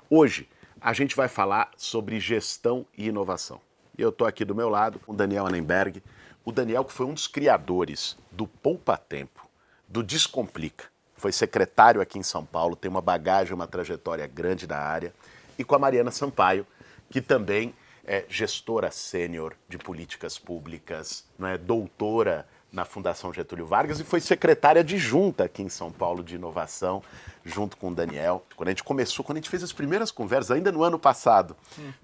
Hoje a gente vai falar sobre gestão e inovação. E eu estou aqui do meu lado com o Daniel Annenberg. O Daniel que foi um dos criadores do Poupa Tempo, do Descomplica. Foi secretário aqui em São Paulo, tem uma bagagem, uma trajetória grande da área. E com a Mariana Sampaio, que também é gestora sênior de políticas públicas, não é, doutora na Fundação Getúlio Vargas e foi secretária adjunta aqui em São Paulo de inovação, junto com o Daniel. Quando a gente fez as primeiras conversas, ainda no ano passado,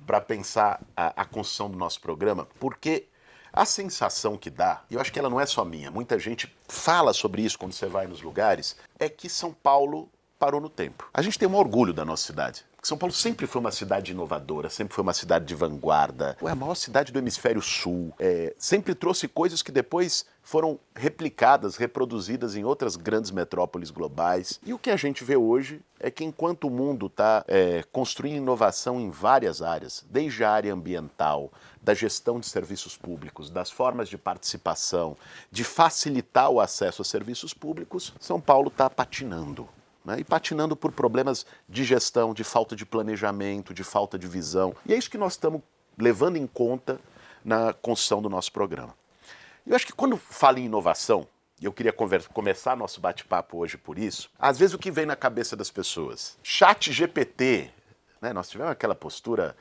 para pensar a construção do nosso programa, porque a sensação que dá, e eu acho que ela não é só minha, muita gente fala sobre isso quando você vai nos lugares, é que São Paulo parou no tempo. A gente tem um orgulho da nossa cidade. São Paulo sempre foi uma cidade inovadora, sempre foi uma cidade de vanguarda. É a maior cidade do hemisfério sul. Sempre trouxe coisas que depois foram replicadas, reproduzidas em outras grandes metrópoles globais. E o que a gente vê hoje é que enquanto o mundo está construindo inovação em várias áreas, desde a área ambiental, da gestão de serviços públicos, das formas de participação, de facilitar o acesso a serviços públicos, São Paulo está patinando. Né, e patinando por problemas de gestão, de falta de planejamento, de falta de visão. E é isso que nós estamos levando em conta na construção do nosso programa. Eu acho que quando falo em inovação, e eu queria começar nosso bate-papo hoje por isso, às vezes o que vem na cabeça das pessoas? ChatGPT, né, nós tivemos aquela postura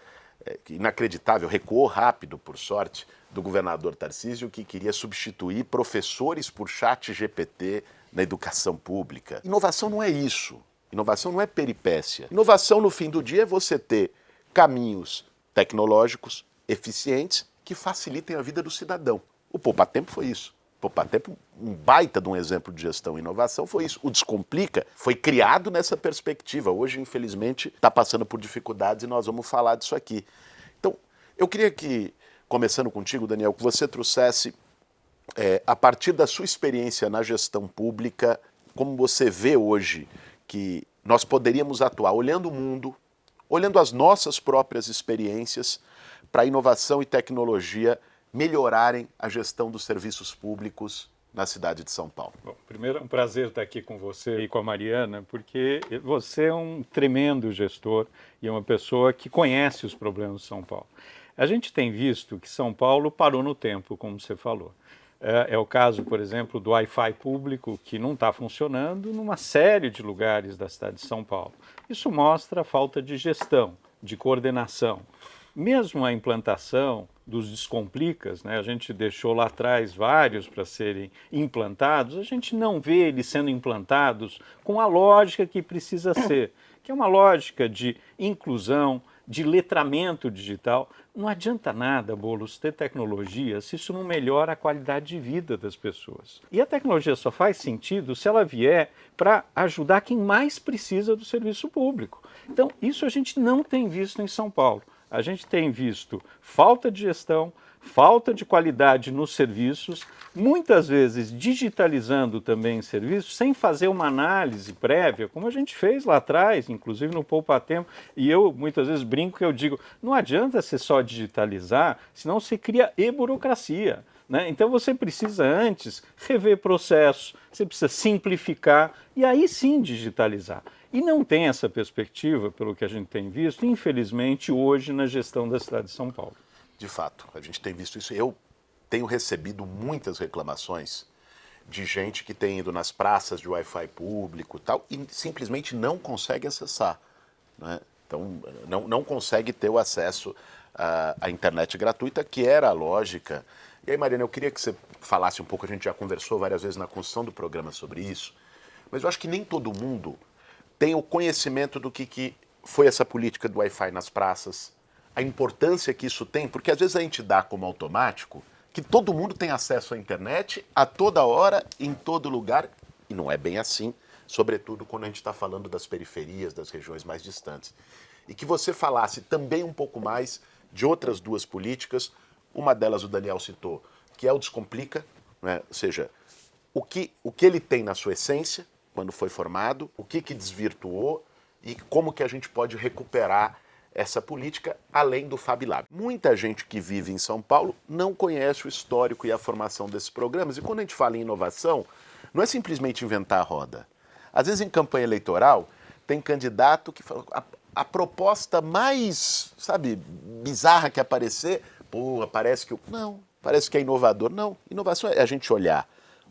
inacreditável, recuou rápido, por sorte, do governador Tarcísio, que queria substituir professores por ChatGPT na educação pública. Inovação não é isso. Inovação não é peripécia. Inovação, no fim do dia, é você ter caminhos tecnológicos eficientes que facilitem a vida do cidadão. O Poupa Tempo foi isso. O Poupa Tempo, um baita de um exemplo de gestão e inovação, foi isso. O Descomplica foi criado nessa perspectiva. Hoje, infelizmente, está passando por dificuldades e nós vamos falar disso aqui. Então, eu queria que, começando contigo, Daniel, que você trouxesse a partir da sua experiência na gestão pública, como você vê hoje que nós poderíamos atuar olhando o mundo, olhando as nossas próprias experiências para a inovação e tecnologia melhorarem a gestão dos serviços públicos na cidade de São Paulo. Bom, primeiro é um prazer estar aqui com você e com a Mariana, porque você é um tremendo gestor e é uma pessoa que conhece os problemas de São Paulo. A gente tem visto que São Paulo parou no tempo, como você falou. É o caso, por exemplo, do Wi-Fi público, que não está funcionando numa série de lugares da cidade de São Paulo. Isso mostra a falta de gestão, de coordenação. Mesmo a implantação dos Descomplicas, né, a gente deixou lá atrás vários para serem implantados, a gente não vê eles sendo implantados com a lógica que precisa ser, que é uma lógica de inclusão, de letramento digital. Não adianta nada, Boulos, ter tecnologia se isso não melhora a qualidade de vida das pessoas. E a tecnologia só faz sentido se ela vier para ajudar quem mais precisa do serviço público. Então, isso a gente não tem visto em São Paulo. A gente tem visto falta de gestão, falta de qualidade nos serviços, muitas vezes digitalizando também serviços, sem fazer uma análise prévia, como a gente fez lá atrás, inclusive no Poupa Tempo. E eu muitas vezes brinco que eu digo, não adianta você só digitalizar, senão você cria burocracia. Né? Então você precisa antes rever processos, você precisa simplificar e aí sim digitalizar. E não tem essa perspectiva, pelo que a gente tem visto, infelizmente, hoje na gestão da cidade de São Paulo. De fato, a gente tem visto isso. Eu tenho recebido muitas reclamações de gente que tem ido nas praças de Wi-Fi público tal, e simplesmente não consegue acessar. Né? Então, não consegue ter o acesso à internet gratuita, que era a lógica. E aí, Mariana, eu queria que você falasse um pouco, a gente já conversou várias vezes na construção do programa sobre isso, mas eu acho que nem todo mundo tem o conhecimento do que foi essa política do Wi-Fi nas praças, a importância que isso tem, porque às vezes a gente dá como automático que todo mundo tem acesso à internet a toda hora, em todo lugar, e não é bem assim, sobretudo quando a gente está falando das periferias, das regiões mais distantes. E que você falasse também um pouco mais de outras duas políticas, uma delas o Daniel citou, que é o Descomplica, né? Ou seja, o que ele tem na sua essência, quando foi formado, o que desvirtuou e como que a gente pode recuperar essa política além do Fab Lab. Muita gente que vive em São Paulo não conhece o histórico e a formação desses programas. E quando a gente fala em inovação, não é simplesmente inventar a roda. Às vezes em campanha eleitoral tem candidato que fala, a proposta mais, sabe, bizarra que aparecer, pô, parece que... Não, parece que é inovador. Não, inovação é a gente olhar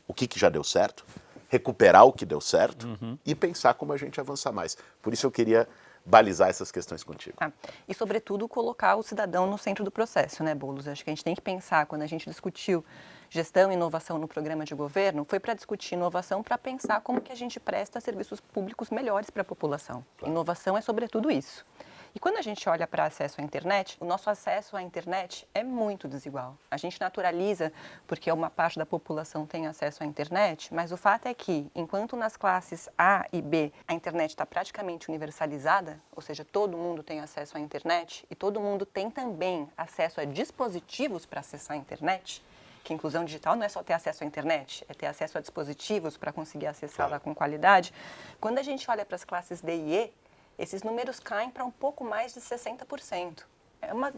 o que já deu certo, recuperar o que deu certo e pensar como a gente avançar mais. Por isso eu queria balizar essas questões contigo. E, sobretudo, colocar o cidadão no centro do processo, né, Boulos? Acho que a gente tem que pensar, quando a gente discutiu gestão e inovação no programa de governo, foi para discutir inovação, para pensar como que a gente presta serviços públicos melhores para a população. Claro. Inovação é, sobretudo, isso. E quando a gente olha para acesso à internet, o nosso acesso à internet é muito desigual. A gente naturaliza porque uma parte da população tem acesso à internet, mas o fato é que, enquanto nas classes A e B a internet está praticamente universalizada, ou seja, todo mundo tem acesso à internet e todo mundo tem também acesso a dispositivos para acessar a internet, que inclusão digital não é só ter acesso à internet, é ter acesso a dispositivos para conseguir acessá-la com qualidade. Quando a gente olha para as classes D e E, esses números caem para um pouco mais de 60%. É uma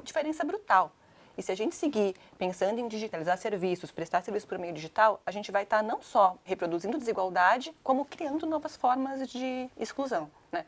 diferença brutal. E se a gente seguir pensando em digitalizar serviços, prestar serviços por meio digital, a gente vai estar não só reproduzindo desigualdade, como criando novas formas de exclusão, né?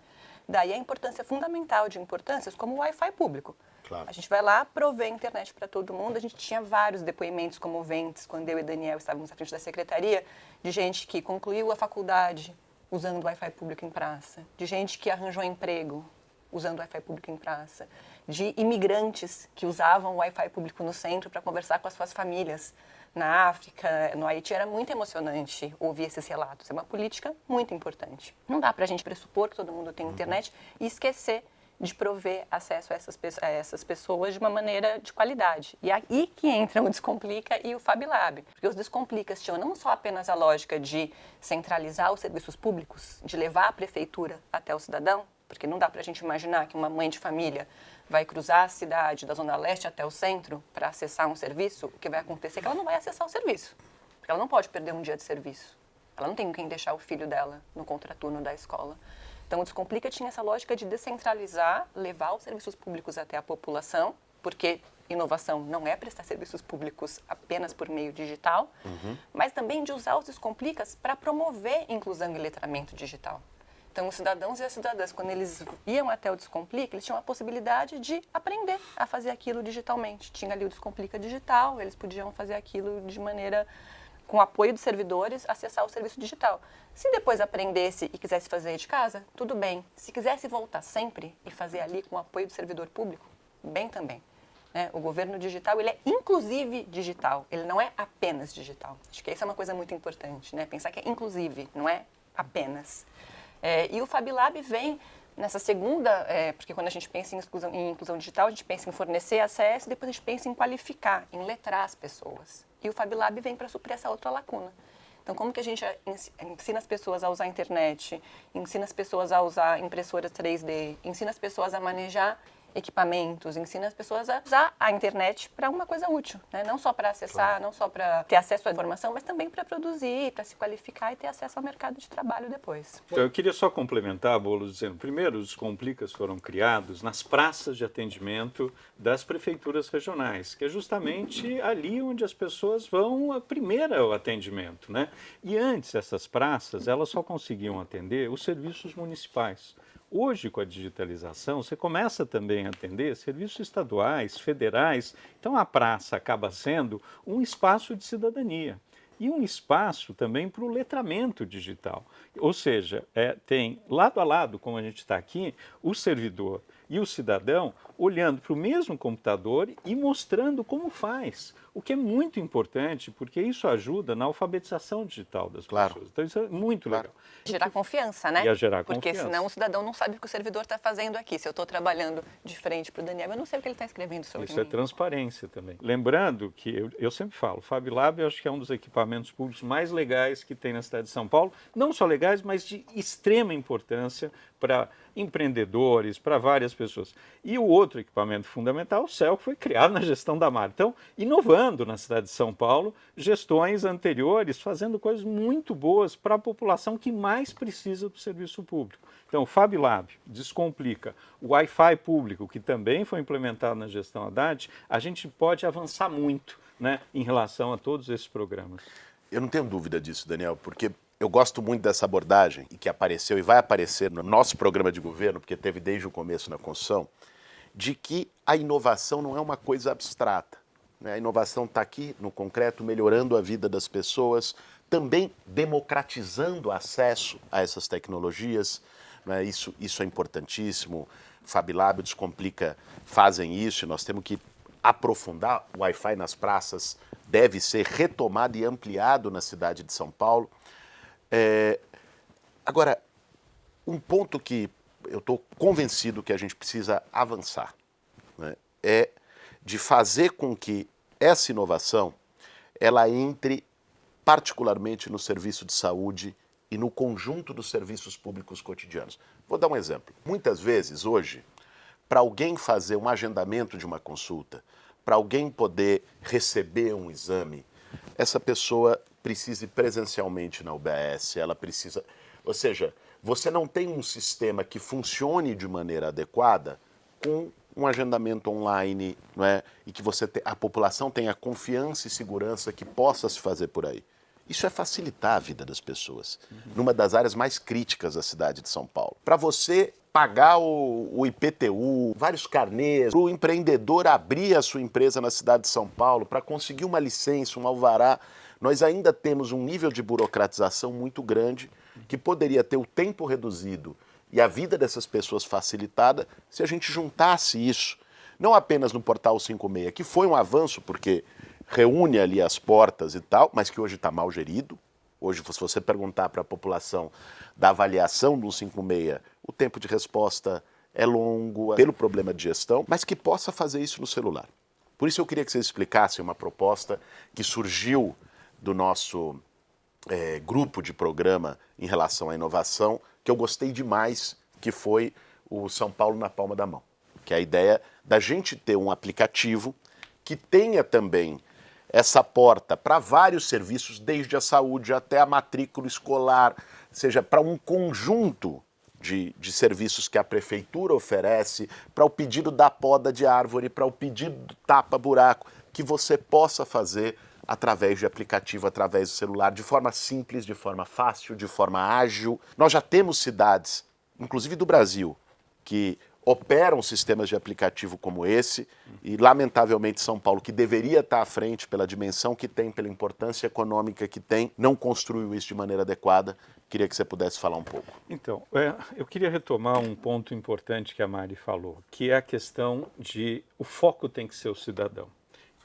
Daí a importância fundamental de importâncias como o Wi-Fi público. Claro. A gente vai lá prover internet para todo mundo. A gente tinha vários depoimentos comoventes quando eu e Daniel estávamos à frente da secretaria, de gente que concluiu a faculdade usando o Wi-Fi público em praça, de gente que arranjou emprego usando o Wi-Fi público em praça, de imigrantes que usavam o Wi-Fi público no centro para conversar com as suas famílias na África, no Haiti. Era muito emocionante ouvir esses relatos. É uma política muito importante. Não dá para a gente pressupor que todo mundo tem internet e esquecer de prover acesso a essas pessoas de uma maneira de qualidade. E aí que entram o Descomplica e o FabLab. Porque os Descomplicas tinham não só apenas a lógica de centralizar os serviços públicos, de levar a prefeitura até o cidadão, porque não dá para a gente imaginar que uma mãe de família vai cruzar a cidade da Zona Leste até o centro para acessar um serviço. O que vai acontecer é que ela não vai acessar o serviço, porque ela não pode perder um dia de serviço. Ela não tem quem deixar o filho dela no contraturno da escola. Então, o Descomplica tinha essa lógica de descentralizar, levar os serviços públicos até a população, porque inovação não é prestar serviços públicos apenas por meio digital, mas também de usar os Descomplicas para promover inclusão e letramento digital. Então, os cidadãos e as cidadãs, quando eles iam até o Descomplica, eles tinham a possibilidade de aprender a fazer aquilo digitalmente. Tinha ali o Descomplica digital, eles podiam fazer aquilo de maneira, com apoio dos servidores, acessar o serviço digital. Se depois aprendesse e quisesse fazer de casa, tudo bem. Se quisesse voltar sempre e fazer ali com o apoio do servidor público, bem também. Né? O governo digital, ele é inclusive digital, ele não é apenas digital. Acho que isso é uma coisa muito importante, né? Pensar que é inclusive, não é apenas. E o FabLab vem nessa segunda, porque quando a gente pensa em inclusão digital, a gente pensa em fornecer acesso, depois a gente pensa em qualificar, em letrar as pessoas. E o FabLab vem para suprir essa outra lacuna. Então, como que a gente ensina as pessoas a usar a internet, ensina as pessoas a usar impressoras 3D, ensina as pessoas a manejar equipamentos, ensina as pessoas a usar a internet para uma coisa útil, né? Não só para acessar, claro, não só para ter acesso à informação, mas também para produzir, para se qualificar e ter acesso ao mercado de trabalho depois. Então, eu queria só complementar, Boulos, dizendo, primeiro, os Descomplicas foram criados nas praças de atendimento das prefeituras regionais, que é justamente ali onde as pessoas vão a primeira ao atendimento, né? E antes, essas praças, elas só conseguiam atender os serviços municipais. Hoje, com a digitalização, você começa também a atender serviços estaduais, federais. Então, a praça acaba sendo um espaço de cidadania e um espaço também para o letramento digital. Ou seja, tem lado a lado, como a gente está aqui, o servidor e o cidadão olhando para o mesmo computador e mostrando como faz. O que é muito importante, porque isso ajuda na alfabetização digital das pessoas. Então, isso é muito legal. Gerar confiança, né? Ia gerar porque confiança. Senão o cidadão não sabe o que o servidor está fazendo aqui. Se eu estou trabalhando de frente para o Daniel, eu não sei o que ele está escrevendo sobre isso mim. É transparência também. Lembrando que eu sempre falo, o FabLab eu acho que é um dos equipamentos públicos mais legais que tem na cidade de São Paulo. Não só legais, mas de extrema importância para empreendedores, para várias pessoas. E o outro equipamento fundamental, o CEL, que foi criado na gestão da Mar. Então, inovando na cidade de São Paulo, gestões anteriores, fazendo coisas muito boas para a população que mais precisa do serviço público. Então, o FabLab, Descomplica, o Wi-Fi público, que também foi implementado na gestão Haddad, a gente pode avançar muito, né, em relação a todos esses programas. Eu não tenho dúvida disso, Daniel, porque eu gosto muito dessa abordagem, e que apareceu e vai aparecer no nosso programa de governo, porque teve desde o começo na construção, de que a inovação não é uma coisa abstrata. A inovação está aqui no concreto, melhorando a vida das pessoas, também democratizando o acesso a essas tecnologias. Isso é importantíssimo. FabLab, Descomplica fazem isso, e nós temos que aprofundar. O Wi-Fi nas praças deve ser retomado e ampliado na cidade de São Paulo. Agora, um ponto que eu estou convencido que a gente precisa avançar, né, é de fazer com que essa inovação ela entre particularmente no serviço de saúde e no conjunto dos serviços públicos cotidianos. Vou dar um exemplo. Muitas vezes, hoje, para alguém fazer um agendamento de uma consulta, para alguém poder receber um exame, essa pessoa precisa ir presencialmente na UBS, ela precisa... Ou seja, você não tem um sistema que funcione de maneira adequada com um agendamento online, não é? E que a população tenha confiança e segurança que possa se fazer por aí. Isso é facilitar a vida das pessoas, numa das áreas mais críticas da cidade de São Paulo. Para você pagar o IPTU, vários carnês, para o empreendedor abrir a sua empresa na cidade de São Paulo, para conseguir uma licença, um alvará, nós ainda temos um nível de burocratização muito grande que poderia ter o tempo reduzido e a vida dessas pessoas facilitada se a gente juntasse isso, não apenas no Portal 56, que foi um avanço porque reúne ali as portas e tal, mas que hoje está mal gerido. Hoje, se você perguntar para a população da avaliação do 56, o tempo de resposta é longo, pelo problema de gestão, mas que possa fazer isso no celular. Por isso eu queria que vocês explicassem uma proposta que surgiu do nosso grupo de programa em relação à inovação, que eu gostei demais, que foi o São Paulo na palma da mão. Que é a ideia da gente ter um aplicativo que tenha também essa porta para vários serviços, desde a saúde até a matrícula escolar, seja para um conjunto de serviços que a prefeitura oferece, para o pedido da poda de árvore, para o pedido do tapa-buraco, que você possa fazer através de aplicativo, através do celular, de forma simples, de forma fácil, de forma ágil. Nós já temos cidades, inclusive do Brasil, que operam sistemas de aplicativo como esse, e lamentavelmente São Paulo, que deveria estar à frente pela dimensão que tem, pela importância econômica que tem, não construiu isso de maneira adequada. Queria que você pudesse falar um pouco. Então, eu queria retomar um ponto importante que a Mari falou, que é a questão de o foco tem que ser o cidadão.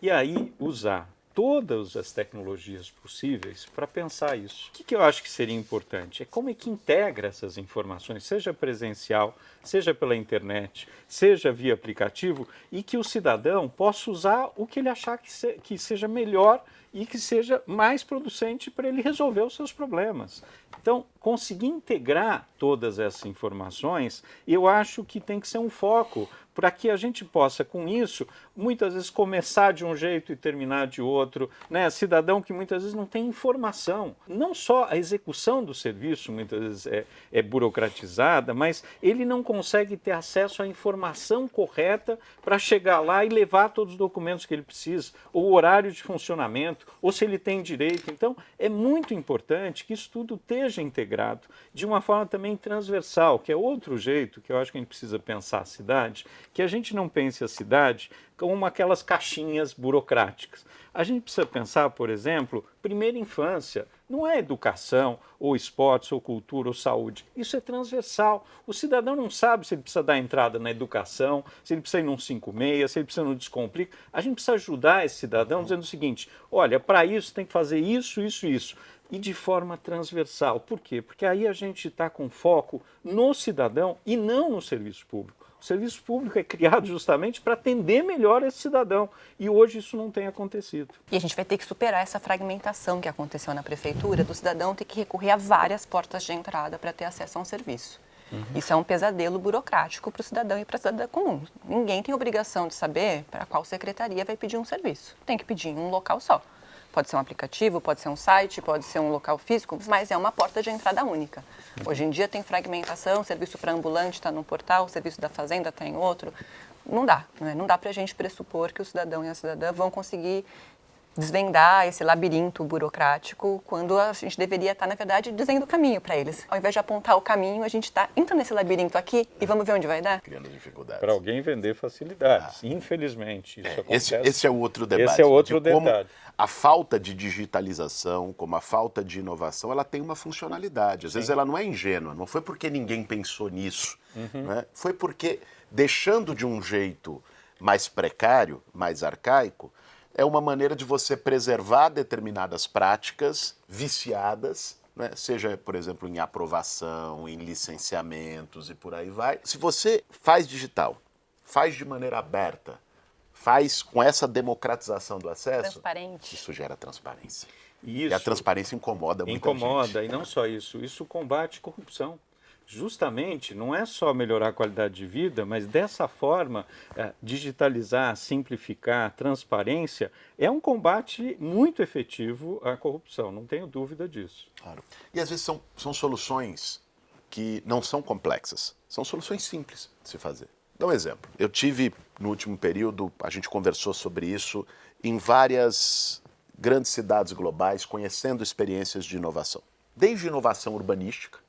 E aí usar todas as tecnologias possíveis para pensar isso. O que eu acho que seria importante? É como é que integra essas informações, seja presencial, seja pela internet, seja via aplicativo, e que o cidadão possa usar o que ele achar que seja melhor e que seja mais producente para ele resolver os seus problemas. Então, conseguir integrar todas essas informações, eu acho que tem que ser um foco para que a gente possa, com isso, muitas vezes começar de um jeito e terminar de outro, né? Cidadão que muitas vezes não tem informação. Não só a execução do serviço muitas vezes é burocratizada, mas ele não consegue ter acesso à informação correta para chegar lá e levar todos os documentos que ele precisa, ou o horário de funcionamento, ou se ele tem direito. Então, é muito importante que isso tudo esteja integrado de uma forma também transversal, que é outro jeito que eu acho que a gente precisa pensar a cidade, que a gente não pense a cidade como aquelas caixinhas burocráticas. A gente precisa pensar, por exemplo, primeira infância. Não é educação, ou esportes, ou cultura, ou saúde. Isso é transversal. O cidadão não sabe se ele precisa dar entrada na educação, se ele precisa ir num 56, se ele precisa no Descomplica. A gente precisa ajudar esse cidadão dizendo o seguinte: olha, para isso tem que fazer isso, isso, isso. E de forma transversal. Por quê? Porque aí a gente está com foco no cidadão e não no serviço público. O serviço público é criado justamente para atender melhor esse cidadão. E hoje isso não tem acontecido. E a gente vai ter que superar essa fragmentação que aconteceu na prefeitura, do cidadão ter que recorrer a várias portas de entrada para ter acesso a um serviço. Isso é um pesadelo burocrático para o cidadão e para a cidadã comum. Ninguém tem obrigação de saber para qual secretaria vai pedir um serviço. Tem que pedir em um local só. Pode ser um aplicativo, pode ser um site, pode ser um local físico, mas é uma porta de entrada única. Hoje em dia tem fragmentação, serviço para ambulante está num portal, o serviço da fazenda está em outro. Não dá, né? Não dá para a gente pressupor que o cidadão e a cidadã vão conseguir desvendar esse labirinto burocrático quando a gente deveria estar, na verdade, dizendo o caminho para eles. Ao invés de apontar o caminho, a gente está entrando nesse labirinto aqui e vamos ver onde vai dar. Criando dificuldades. Para alguém vender facilidades. Infelizmente, isso acontece. Esse é o outro debate. Esse é outro de como detalhe. a falta de digitalização, como a falta de inovação, ela tem uma funcionalidade. Às vezes ela não é ingênua, não foi porque ninguém pensou nisso, né? Foi porque, deixando de um jeito mais precário, mais arcaico, é uma maneira de você preservar determinadas práticas viciadas, né? Seja, por exemplo, em aprovação, em licenciamentos e por aí vai. Se você faz digital, faz de maneira aberta, faz com essa democratização do acesso, Transparente. isso gera transparência. Isso. E a transparência incomoda muita gente. Incomoda, e não só isso, isso combate corrupção. Justamente, não é só melhorar a qualidade de vida, mas dessa forma, digitalizar, simplificar, transparência, é um combate muito efetivo à corrupção, não tenho dúvida disso. Claro. E às vezes são soluções que não são complexas, são soluções simples de se fazer. Dá um exemplo. Eu tive, no último período, a gente conversou sobre isso em várias grandes cidades globais, conhecendo experiências de inovação. Desde inovação urbanística,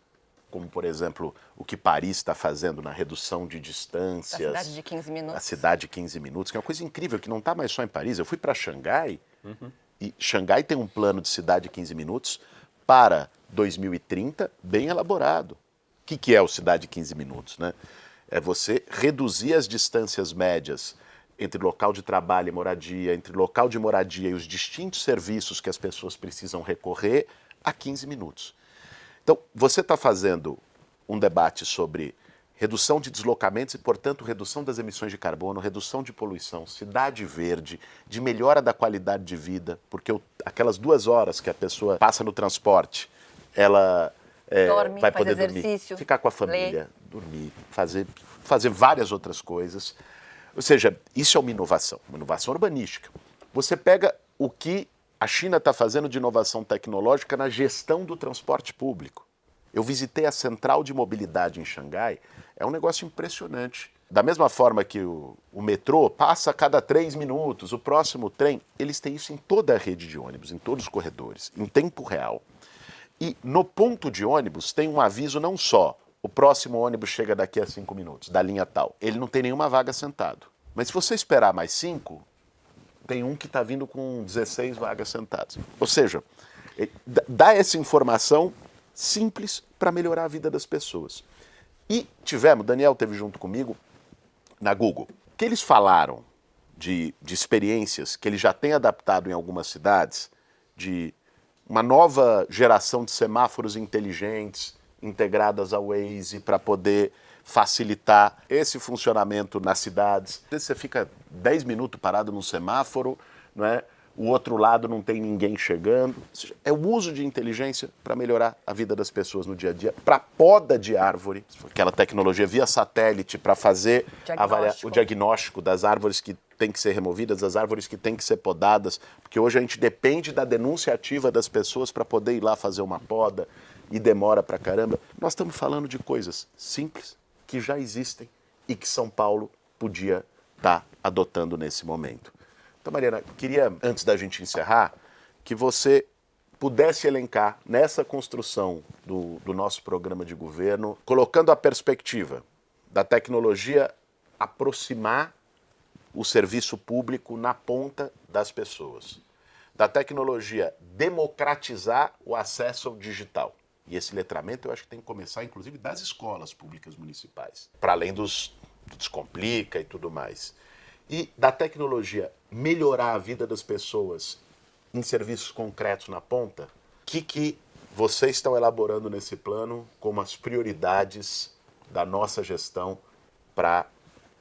como, por exemplo, o que Paris está fazendo na redução de distâncias. A cidade de 15 minutos. A cidade de 15 minutos, que é uma coisa incrível, que não está mais só em Paris. Eu fui para Xangai, e Xangai tem um plano de cidade de 15 minutos para 2030 bem elaborado. O que é o cidade de 15 minutos, né? É você reduzir as distâncias médias entre local de trabalho e moradia, entre local de moradia e os distintos serviços que as pessoas precisam recorrer a 15 minutos. Então, você está fazendo um debate sobre redução de deslocamentos e, portanto, redução das emissões de carbono, redução de poluição, cidade verde, de melhora da qualidade de vida, porque aquelas 2 horas que a pessoa passa no transporte, ela dorme, vai faz poder exercício, dormir, ficar com a família, dormir, fazer várias outras coisas. Ou seja, isso é uma inovação urbanística. Você pega o que a China está fazendo de inovação tecnológica na gestão do transporte público. Eu visitei a central de mobilidade em Xangai, é um negócio impressionante. Da mesma forma que o metrô passa a cada 3 minutos, o próximo trem, eles têm isso em toda a rede de ônibus, em todos os corredores, em tempo real. E no ponto de ônibus tem um aviso não só, o próximo ônibus chega daqui a 5 minutos, da linha tal. Ele não tem nenhuma vaga sentado. Mas se você esperar mais 5, tem um que está vindo com 16 vagas sentadas. Ou seja, dá essa informação simples para melhorar a vida das pessoas. E Daniel esteve junto comigo na Google, que eles falaram de experiências que eles já têm adaptado em algumas cidades, de uma nova geração de semáforos inteligentes integradas ao Waze para poder facilitar esse funcionamento nas cidades. Às vezes você fica 10 minutos parado num semáforo, não é? O outro lado não tem ninguém chegando. Ou seja, é o uso de inteligência para melhorar a vida das pessoas no dia a dia, para poda de árvore, aquela tecnologia via satélite para fazer o diagnóstico das árvores que têm que ser removidas, das árvores que têm que ser podadas, porque hoje a gente depende da denúncia ativa das pessoas para poder ir lá fazer uma poda e demora pra caramba. Nós estamos falando de coisas simples que já existem e que São Paulo podia estar adotando nesse momento. Então, Mariana, queria, antes da gente encerrar, que você pudesse elencar nessa construção do nosso programa de governo, colocando a perspectiva da tecnologia aproximar o serviço público na ponta das pessoas, da tecnologia democratizar o acesso ao digital. E esse letramento eu acho que tem que começar, inclusive, das escolas públicas municipais, para além do Descomplica e tudo mais. E da tecnologia melhorar a vida das pessoas em serviços concretos na ponta, o que vocês estão elaborando nesse plano como as prioridades da nossa gestão para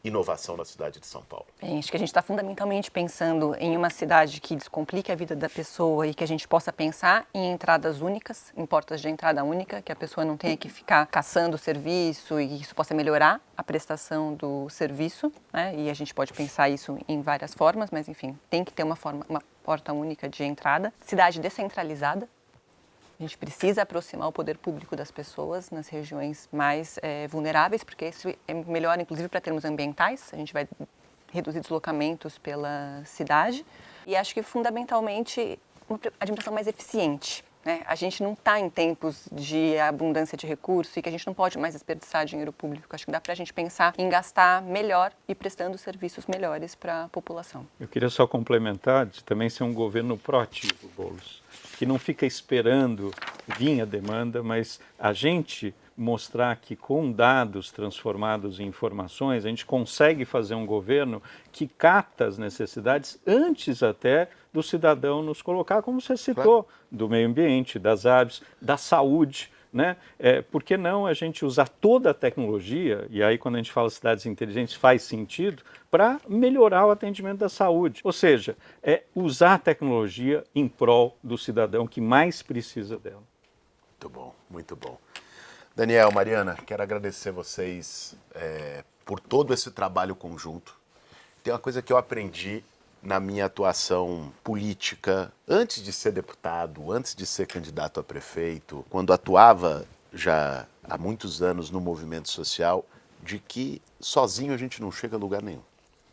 inovação na cidade de São Paulo? Bem, acho que a gente está fundamentalmente pensando em uma cidade que descomplique a vida da pessoa e que a gente possa pensar em entradas únicas, em portas de entrada única, que a pessoa não tenha que ficar caçando o serviço e que isso possa melhorar a prestação do serviço, né? E a gente pode pensar isso em várias formas, mas enfim, tem que ter uma porta única de entrada. Cidade descentralizada. A gente precisa aproximar o poder público das pessoas nas regiões mais vulneráveis, porque isso é melhor, inclusive, para termos ambientais. A gente vai reduzir deslocamentos pela cidade. E acho que, fundamentalmente, uma administração mais eficiente. Né? A gente não está em tempos de abundância de recursos e que a gente não pode mais desperdiçar dinheiro público. Acho que dá para a gente pensar em gastar melhor e prestando serviços melhores para a população. Eu queria só complementar de também ser um governo proativo, Boulos, que não fica esperando vir a demanda, mas a gente mostrar que com dados transformados em informações, a gente consegue fazer um governo que capta as necessidades antes até do cidadão nos colocar, como você citou, do meio ambiente, das aves, da saúde, né? Por que não a gente usar toda a tecnologia, e aí quando a gente fala cidades inteligentes faz sentido, para melhorar o atendimento da saúde. Ou seja, usar a tecnologia em prol do cidadão que mais precisa dela. Muito bom, muito bom. Daniel, Mariana, quero agradecer vocês por todo esse trabalho conjunto. Tem uma coisa que eu aprendi na minha atuação política, antes de ser deputado, antes de ser candidato a prefeito, quando atuava já há muitos anos no movimento social, de que sozinho a gente não chega a lugar nenhum.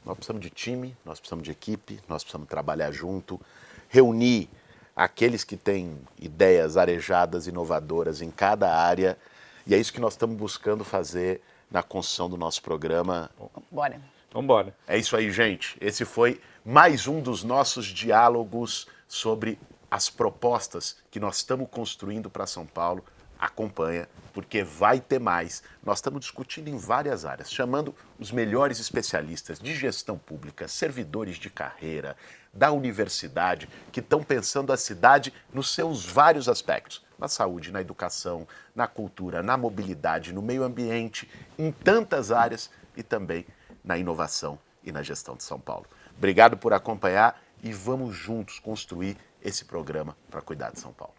Nós precisamos de time, nós precisamos de equipe, nós precisamos trabalhar junto, reunir aqueles que têm ideias arejadas, inovadoras em cada área, e é isso que nós estamos buscando fazer na construção do nosso programa. Bora. Vamos embora. É isso aí, gente. Esse foi mais um dos nossos diálogos sobre as propostas que nós estamos construindo para São Paulo. Acompanha, porque vai ter mais. Nós estamos discutindo em várias áreas, chamando os melhores especialistas de gestão pública, servidores de carreira, da universidade, que estão pensando a cidade nos seus vários aspectos. Na saúde, na educação, na cultura, na mobilidade, no meio ambiente, em tantas áreas e também na inovação e na gestão de São Paulo. Obrigado por acompanhar e vamos juntos construir esse programa para cuidar de São Paulo.